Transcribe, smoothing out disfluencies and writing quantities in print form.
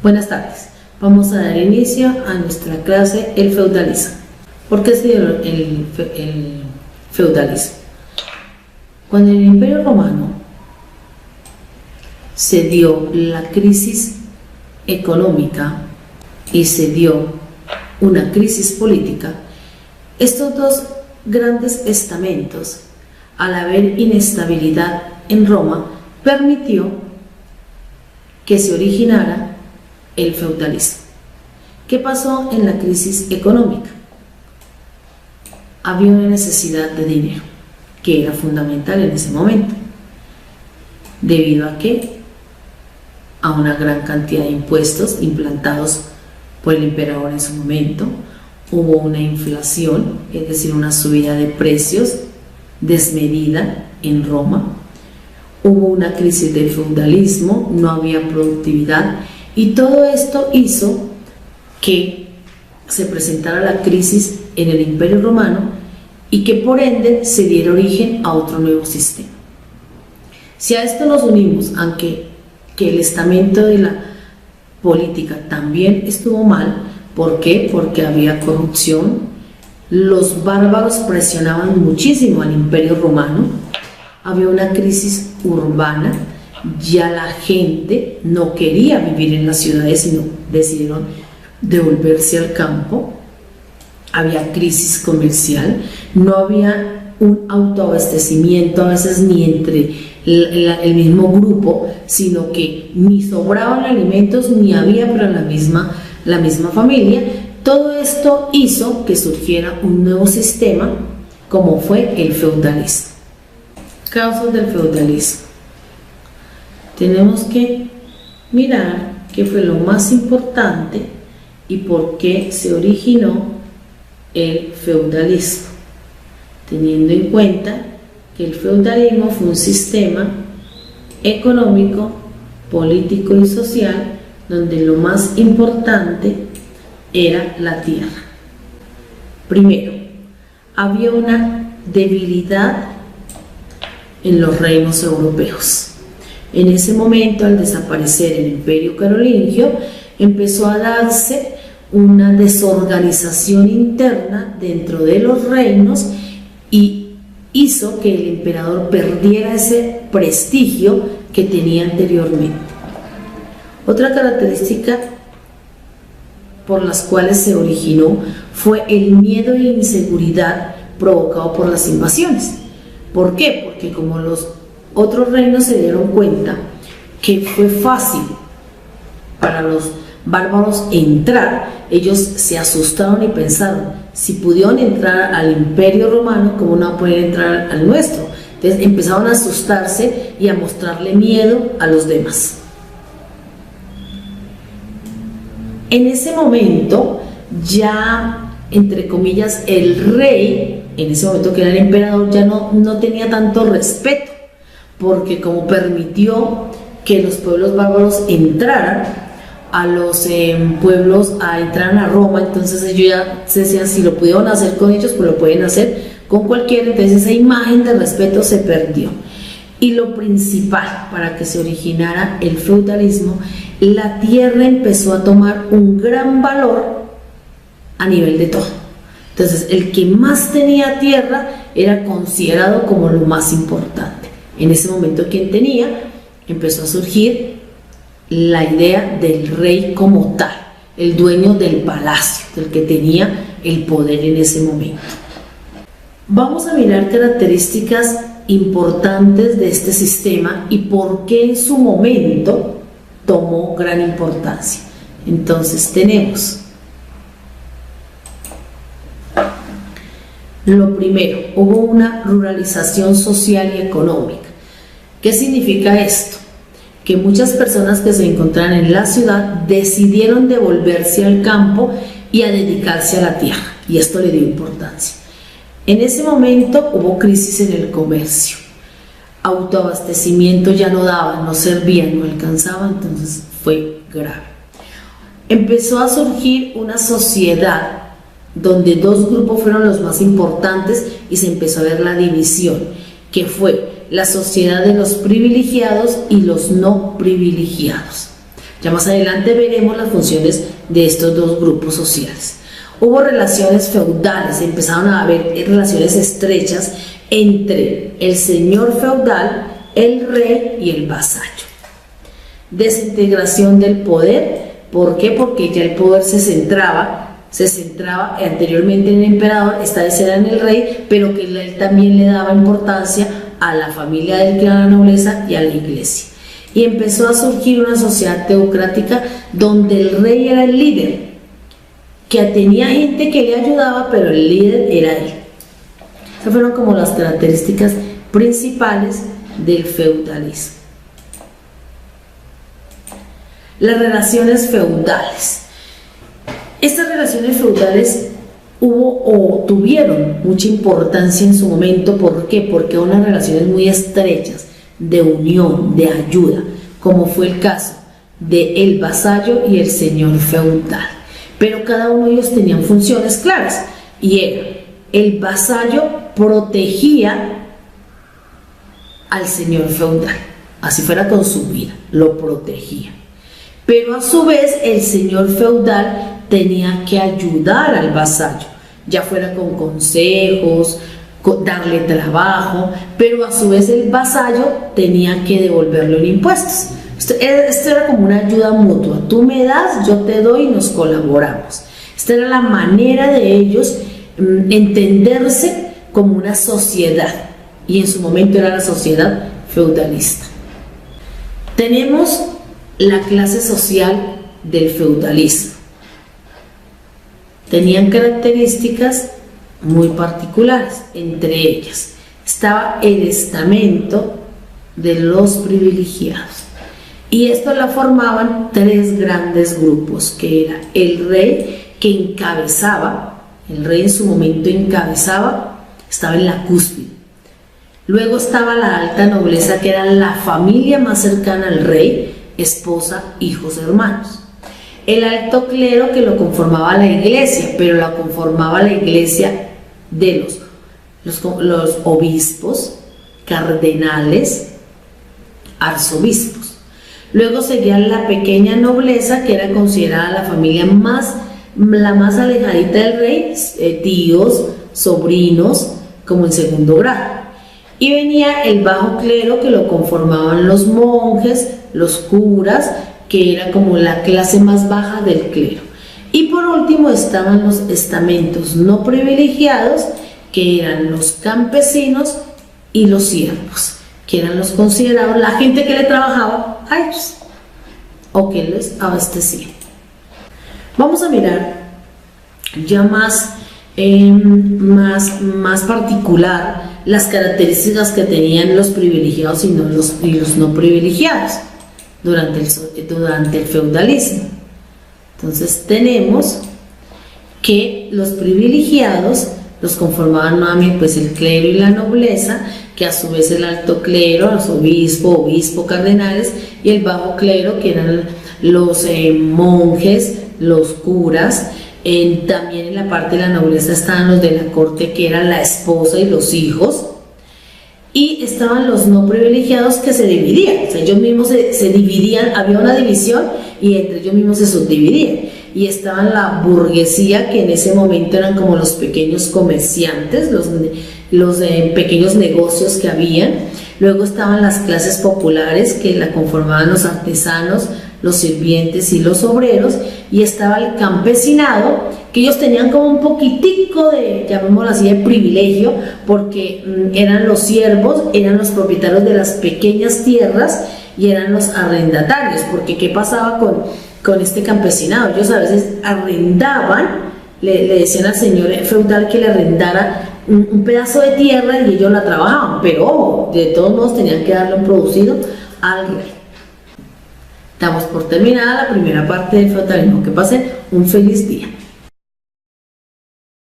Buenas tardes. Vamos a dar inicio a nuestra clase El feudalismo. ¿Por qué se dio el feudalismo? Cuando en el Imperio Romano se dio la crisis económica y se dio una crisis política, estos dos grandes estamentos, al haber inestabilidad en Roma, permitió que se originara el feudalismo. ¿Qué pasó en la crisis económica? Había una necesidad de dinero, que era fundamental en ese momento. ¿Debido a qué? A una gran cantidad de impuestos implantados por el emperador en su momento. Hubo una inflación, es decir, una subida de precios desmedida en Roma. Hubo una crisis del feudalismo, no había productividad, y todo esto hizo que se presentara la crisis en el Imperio Romano y que por ende se diera origen a otro nuevo sistema. Si a esto nos unimos, aunque el estamento de la política también estuvo mal, ¿por qué? Porque había corrupción, los bárbaros presionaban muchísimo al Imperio Romano, había una crisis urbana, ya la gente no quería vivir en las ciudades, sino decidieron devolverse al campo. Había crisis comercial, no había un autoabastecimiento a veces ni entre el mismo grupo, sino que ni sobraban alimentos ni había para la misma familia. Todo esto hizo que surgiera un nuevo sistema como fue el feudalismo. Causas del feudalismo. Tenemos que mirar qué fue lo más importante y por qué se originó el feudalismo, teniendo en cuenta que el feudalismo fue un sistema económico, político y social donde lo más importante era la tierra. Primero, había una debilidad en los reinos europeos. En ese momento, al desaparecer el Imperio Carolingio, empezó a darse una desorganización interna dentro de los reinos y hizo que el emperador perdiera ese prestigio que tenía anteriormente. Otra característica por las cuales se originó fue el miedo e inseguridad provocado por las invasiones. ¿Por qué? Porque como los otros reinos se dieron cuenta que fue fácil para los bárbaros entrar, ellos se asustaron y pensaron, si pudieron entrar al Imperio Romano, ¿cómo no pueden entrar al nuestro? Entonces empezaron a asustarse y a mostrarle miedo a los demás. En ese momento, ya, entre comillas, el rey, en ese momento que era el emperador, ya no tenía tanto respeto, porque como permitió que los pueblos bárbaros entraran, a los pueblos entraran a Roma, entonces ellos ya se decían, si lo pudieron hacer con ellos, pues lo pueden hacer con cualquiera. Entonces esa imagen de respeto se perdió. Y lo principal para que se originara el feudalismo, la tierra empezó a tomar un gran valor a nivel de todo. Entonces el que más tenía tierra era considerado como lo más importante. En ese momento, quien tenía, empezó a surgir la idea del rey como tal, el dueño del palacio, el que tenía el poder en ese momento. Vamos a mirar características importantes de este sistema y por qué en su momento tomó gran importancia. Entonces tenemos lo primero, hubo una ruralización social y económica. ¿Qué significa esto? Que muchas personas que se encontraban en la ciudad decidieron devolverse al campo y a dedicarse a la tierra, y esto le dio importancia. En ese momento hubo crisis en el comercio, autoabastecimiento ya no daba, no servía, no alcanzaba, entonces fue grave. Empezó a surgir una sociedad donde dos grupos fueron los más importantes y se empezó a ver la división, que fue la sociedad de los privilegiados y los no privilegiados. Ya más adelante veremos las funciones de estos dos grupos sociales. Hubo relaciones feudales, empezaron a haber relaciones estrechas entre el señor feudal, el rey y el vasallo. Desintegración del poder, ¿por qué? Porque ya el poder se centraba anteriormente en el emperador, esta vez era en el rey, pero que él también le daba importancia a la familia del clan, a la nobleza y a la iglesia. Y empezó a surgir una sociedad teocrática donde el rey era el líder, que tenía gente que le ayudaba, pero el líder era él. Esas fueron como las características principales del feudalismo. Las relaciones feudales. Estas relaciones feudales tuvieron mucha importancia en su momento. ¿Por qué? Porque unas relaciones muy estrechas de unión, de ayuda, como fue el caso del vasallo y el señor feudal. Pero cada uno de ellos tenían funciones claras, y era: el vasallo protegía al señor feudal, así fuera con su vida, lo protegía. Pero a su vez el señor feudal tenía que ayudar al vasallo, ya fuera con consejos, darle trabajo, pero a su vez el vasallo tenía que devolverlo en impuestos. Esto era como una ayuda mutua: tú me das, yo te doy y nos colaboramos. Esta era la manera de ellos entenderse como una sociedad, y en su momento era la sociedad feudalista. Tenemos la clase social del feudalismo. Tenían características muy particulares. Entre ellas estaba el estamento de los privilegiados, y esto la formaban tres grandes grupos, que era el rey, que encabezaba, el rey en su momento encabezaba, estaba en la cúspide. Luego estaba la alta nobleza, que era la familia más cercana al rey: esposa, hijos, hermanos. El alto clero, que lo conformaba la iglesia, pero la conformaba la iglesia de los obispos, cardenales, arzobispos. Luego seguía la pequeña nobleza, que era considerada la familia la más alejadita del rey, tíos, sobrinos, como en segundo grado. Y venía el bajo clero, que lo conformaban los monjes, los curas, que era como la clase más baja del clero. Y por último estaban los estamentos no privilegiados, que eran los campesinos y los siervos, que eran los considerados la gente que le trabajaba a ellos o que les abastecía. Vamos a mirar ya más particular las características que tenían los privilegiados y los no privilegiados durante el feudalismo. Entonces tenemos que los privilegiados los conformaban nuevamente pues el clero y la nobleza, que a su vez el alto clero, los obispo, cardenales, y el bajo clero, que eran los monjes, los curas. También en la parte de la nobleza estaban los de la corte, que eran la esposa y los hijos, y estaban los no privilegiados, que se dividían, o sea, ellos mismos se dividían, había una división y entre ellos mismos se subdividían. Y estaban la burguesía, que en ese momento eran como los pequeños comerciantes, los pequeños negocios que habían. Luego estaban las clases populares, que la conformaban los artesanos, los sirvientes y los obreros, y estaba el campesinado, que ellos tenían como un poquitico de, llamémoslo así, de privilegio, porque eran los siervos, eran los propietarios de las pequeñas tierras y eran los arrendatarios. Porque ¿qué pasaba con este campesinado? Ellos a veces arrendaban, le decían al señor feudal que le arrendara un pedazo de tierra y ellos la trabajaban, pero ojo, de todos modos tenían que darle un producido al rey. Damos por terminada la primera parte del feudalismo. Que pasen un feliz día.